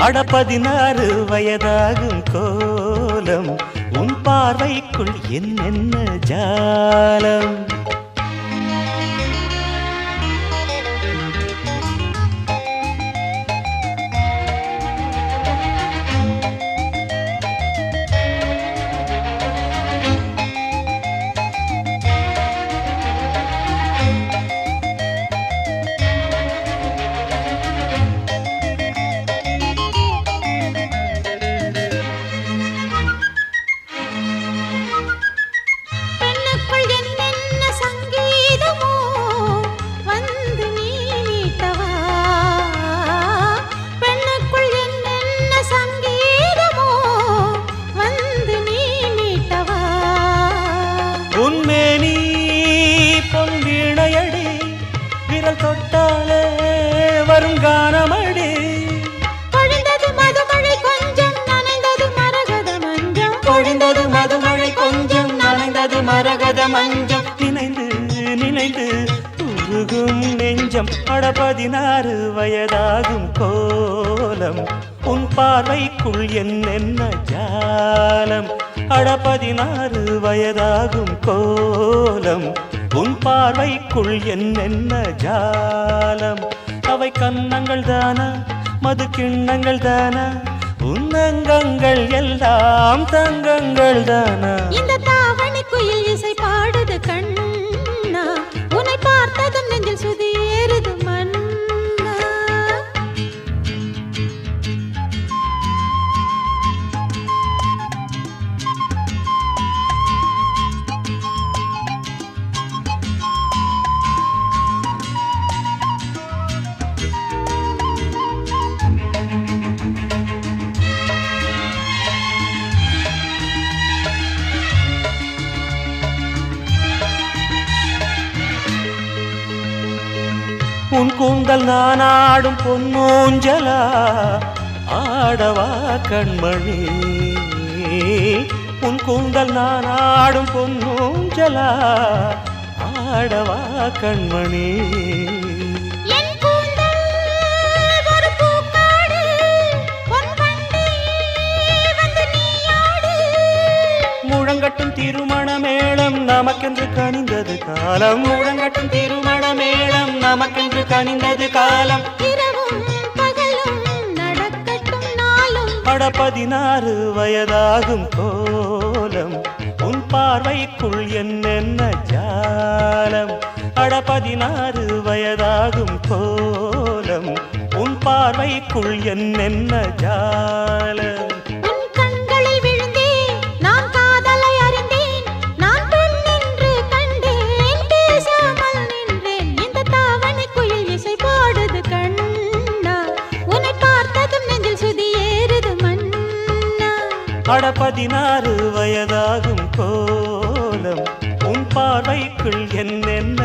அட 16 வயதாகும் கோலம் உன் பார்வைக்குள் என்னென்ன ஜாலம் உன்மேனி பொன் வீணையடி விரல் தொட்டாலே வரும் கானமடி பொழிந்தது மதுமழை கொஞ்சம் நனைந்தது மரகத மஞ்சம் பொழிந்தது மதுமழை கொஞ்சம் நனைந்தது மரகத மஞ்சம் நினைந்து நினைந்து உருகும் நெஞ்சம் அட 16 வயதாகும் கோலம் உன் பார்வைக்குள் என்னென்ன ஜாலம் அட 16 வயதாகும் கோலம் உன் பார்வைக்குள் என்னென்ன ஜாலம் அவை கன்னங்கள் தானா மது கிண்ணங்கள் தானா உன்னங்கங்கள் எல்லாம் தங்கங்கள் தானா இந்த தாவணி குயில் இசை பாடுது கண்ணா உன்னை பார்த்ததும் நெஞ்சில் சுதி ஏறுது மன்னா உன் கூந்தல் நான் ஆடும் பொன்னூஞ்சலா ஆடவா கண்மணி உன் கூந்தல் நான் ஆடும் பொன்னூஞ்சலா ஆடவா கண்மணி முழங்கட்டும் திருமண மேளம் நமக்கென்று கனிந்தது காலம் முழங்கட்டும் திருமண மேளம் நமக்கென்று கனிந்தது காலம் இரவும் பகலும் நடக்கட்டும் நாளும் அட 16 வயதாகும் கோலம் உன் பார்வைக்குள் என்னென்ன ஜாலம் அட 16 வயதாகும் கோலம் உன் பார்வைக்குள் என்னென்ன ஜாலம் அட 16 வயதாகும் கோலம் உன் பார்வைக்குள் என்னென்ன